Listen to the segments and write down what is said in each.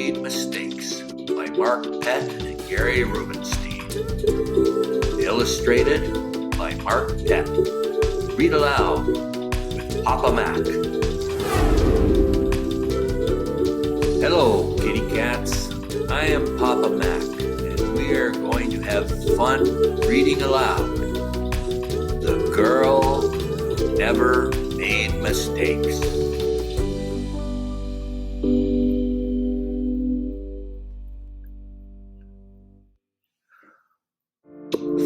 Made Mistakes by Mark Pett and Gary Rubenstein. Illustrated by Mark Pett. Read Aloud with Papa Mac. Hello, kitty cats. I am Papa Mac, and we are going to have fun reading aloud. The Girl Who Never Made Mistakes.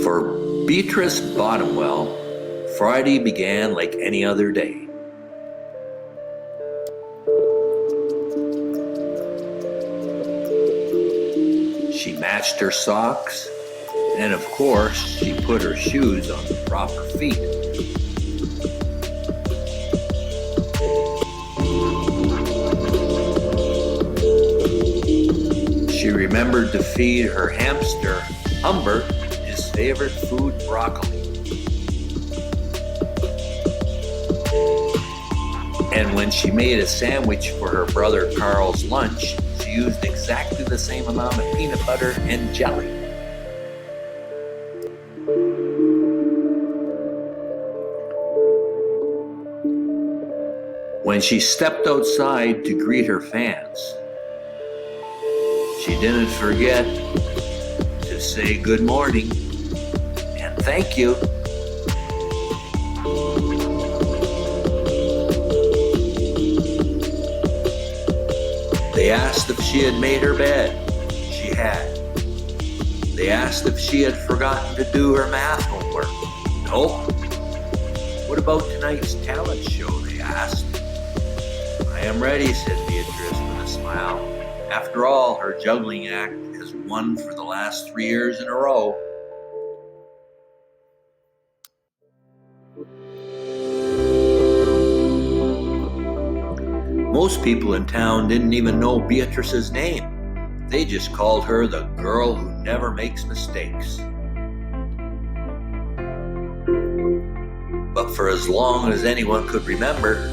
For Beatrice Bottomwell, Friday began like any other day. She matched her socks, and of course, she put her shoes on the proper feet. She remembered to feed her hamster, Humbert, his favorite food, broccoli. And when she made a sandwich for her brother Carl's lunch, she used exactly the same amount of peanut butter and jelly. When she stepped outside to greet her fans, she didn't forget to say good morning and thank you. They asked if she had made her bed. She had. They asked if she had forgotten to do her math homework. Nope. What about tonight's talent show, they asked. I am ready, said Beatrice with a smile. After all, her juggling act has won for the last 3 years in a row. Most people in town didn't even know Beatrice's name. They just called her the girl who never makes mistakes. But for as long as anyone could remember,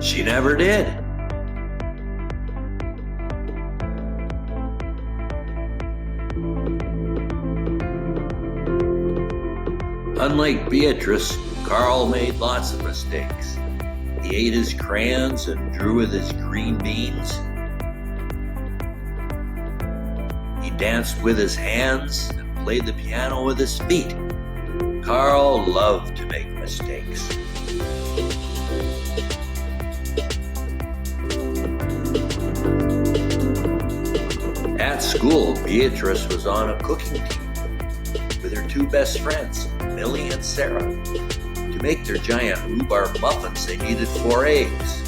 she never did. Unlike Beatrice, Carl made lots of mistakes. He ate his crayons and drew with his green beans. He danced with his hands and played the piano with his feet. Carl loved to make mistakes. At school, Beatrice was on a cooking team with her two best friends, Millie and Sarah. To make their giant rhubarb muffins, they needed 4 eggs.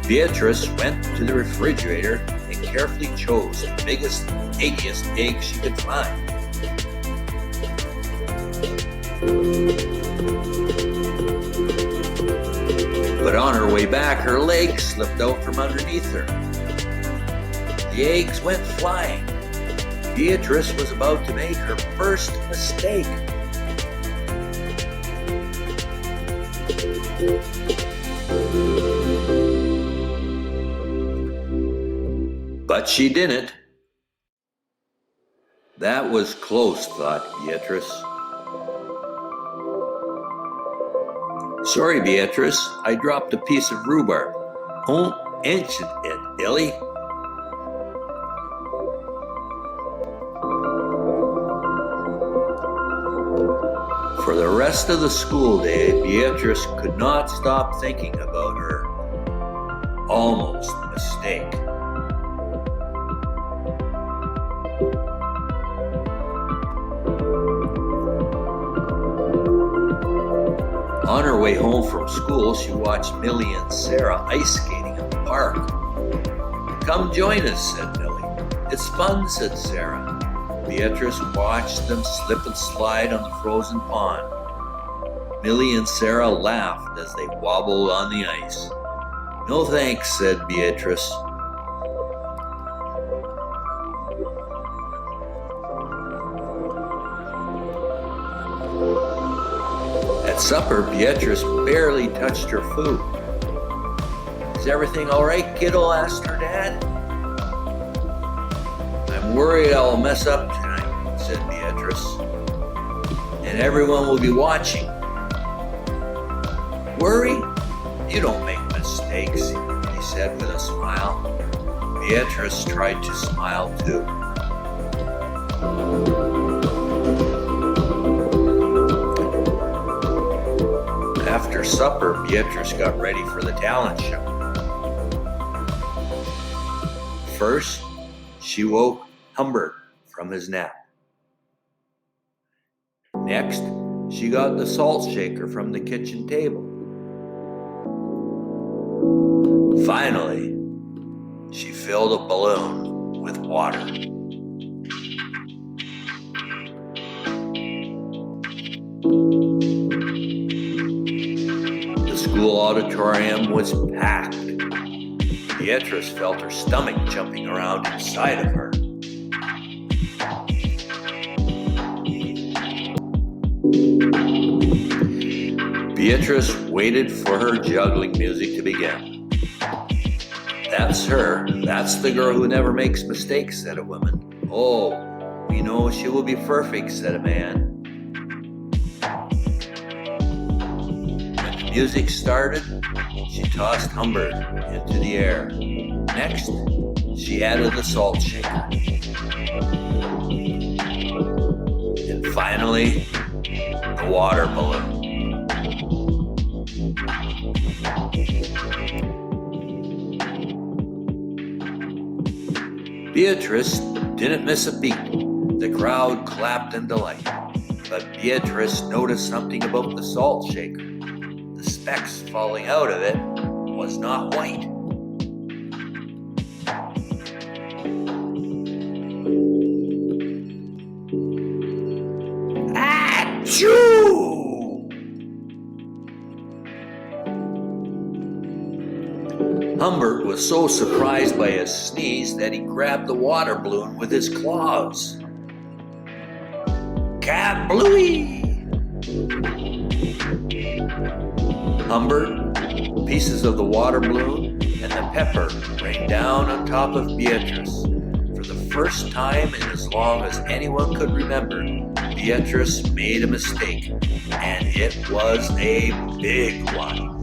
Beatrice went to the refrigerator and carefully chose the biggest, eggiest egg she could find. But on her way back, her legs slipped out from underneath her. The eggs went flying. Beatrice was about to make her first mistake. But she didn't. That was close, thought Beatrice. Sorry, Beatrice, I dropped a piece of rhubarb. Don't mention it, Billy. For the rest of the school day, Beatrice could not stop thinking about her almost mistake. On her way home from school, she watched Millie and Sarah ice skating in the park. Come join us, said Millie. It's fun, said Sarah. Beatrice watched them slip and slide on the frozen pond. Millie and Sarah laughed as they wobbled on the ice. No thanks, said Beatrice. At supper, Beatrice barely touched her food. Is everything all right, kiddo? Asked her dad. I'm worried I'll mess up tonight, said Beatrice, and everyone will be watching. Worry? You don't make mistakes, he said with a smile. Beatrice tried to smile too. After supper, Beatrice got ready for the talent show. First, she woke Humbert from his nap. Next, she got the salt shaker from the kitchen table. Finally, she filled a balloon with water. The school auditorium was packed. Beatrice felt her stomach jumping around inside of her. Beatrice waited for her juggling music to begin. That's her. That's the girl who never makes mistakes, said a woman. Oh, we know she will be perfect, said a man. When the music started, she tossed Humbert into the air. Next, she added the salt shaker. And finally, the water balloon. Beatrice didn't miss a beat. The crowd clapped in delight. But Beatrice noticed something about the salt shaker. The specks falling out of it was not white. Achoo! Humbert was so surprised by his sneeze that he grabbed the water balloon with his claws. Kablooey! Humbert, pieces of the water balloon, and the pepper rained down on top of Beatrice. For the first time in as long as anyone could remember, Beatrice made a mistake, and it was a big one.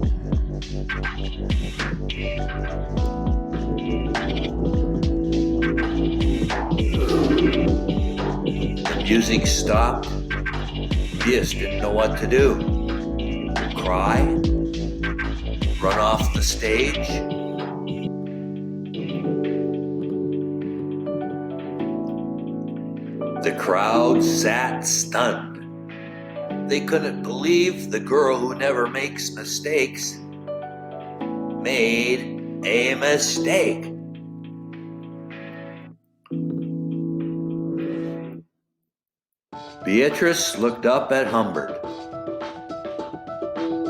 The music stopped. Beatrice didn't know what to do. Cry? Run off the stage? The crowd sat stunned. They couldn't believe the girl who never makes mistakes made a mistake. Beatrice looked up at Humbert.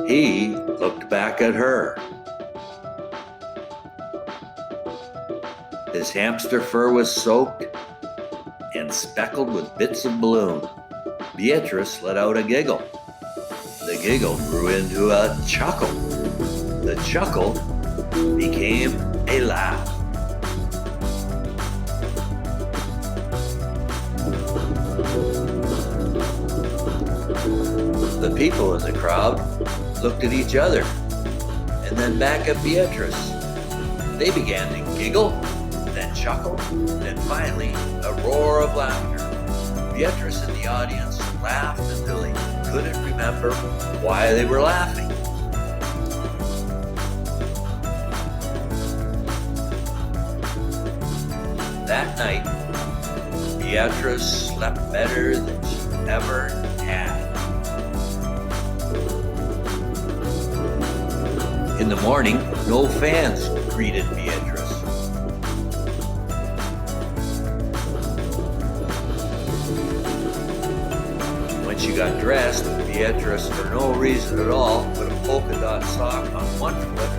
He looked back at her. His hamster fur was soaked and speckled with bits of balloon. Beatrice let out a giggle. The giggle grew into a chuckle. The chuckle became a laugh. The people in the crowd looked at each other and then back at Beatrice. They began to giggle, then chuckle, then finally a roar of laughter. Beatrice and the audience laughed until they couldn't remember why they were laughing. That night, Beatrice slept better than she ever had. In the morning, no fans greeted Beatrice. When she got dressed, Beatrice, for no reason at all, put a polka dot sock on one foot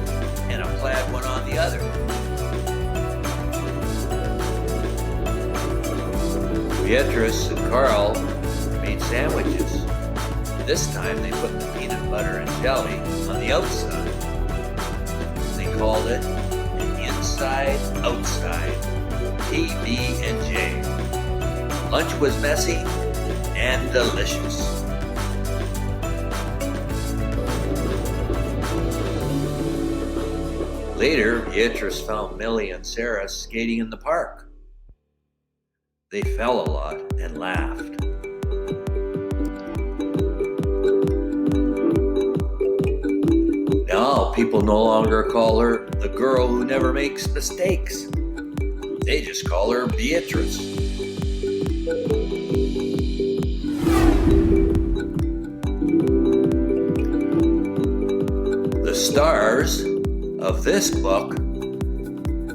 and a plaid one on the other. Beatrice and Carl made sandwiches. This time they put the peanut butter and jelly on the outside. They called it an inside-outside PB&J. Lunch was messy and delicious. Later, Beatrice found Millie and Sarah skating in the park. They fell a lot and laughed. Now, people no longer call her the girl who never makes mistakes. They just call her Beatrice. The stars of this book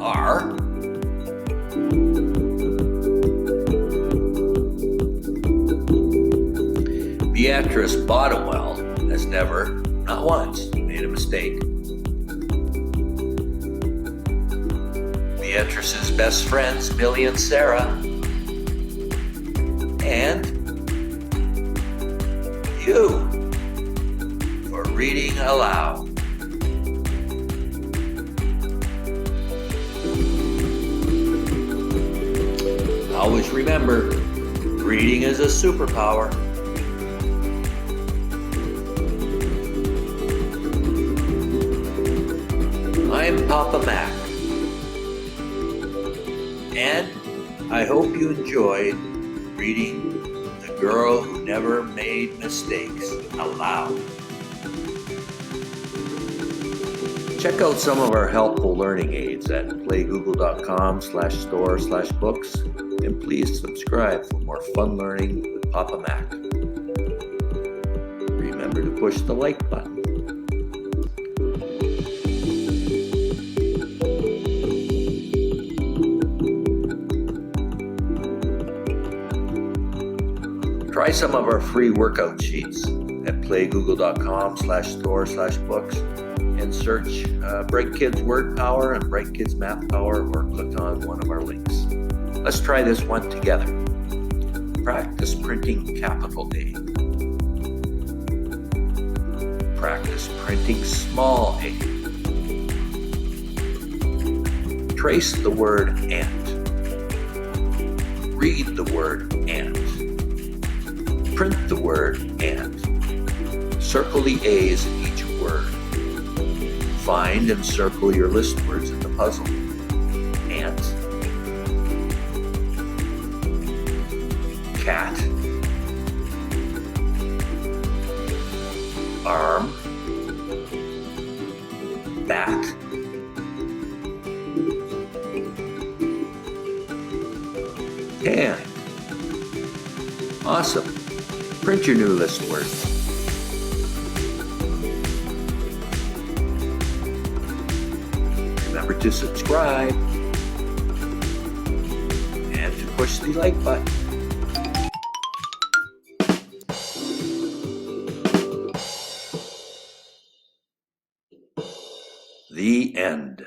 are Beatrice Bottomwell has never, not once, made a mistake. Beatrice's best friends, Millie and Sarah. And you for reading aloud. Always remember, reading is a superpower. I'm Papa Mac, and I hope you enjoyed reading The Girl Who Never Made Mistakes aloud. Check out some of our helpful learning aids at playgoogle.com/store/books, and please subscribe for more fun learning with Papa Mac. Remember to push the like button. Try some of our free workout sheets at playgoogle.com/store/books and search Bright Kids Word Power and Bright Kids Math Power, or click on one of our links. Let's try this one together. Practice printing capital A. Practice printing small a. Trace the word and. Read the word and. Print the word and. Circle the A's in each word. Find and circle your list words in the puzzle. Ant, cat, arm, bat, hand. Awesome. Print your new list words. Remember to subscribe and to push the like button. The end.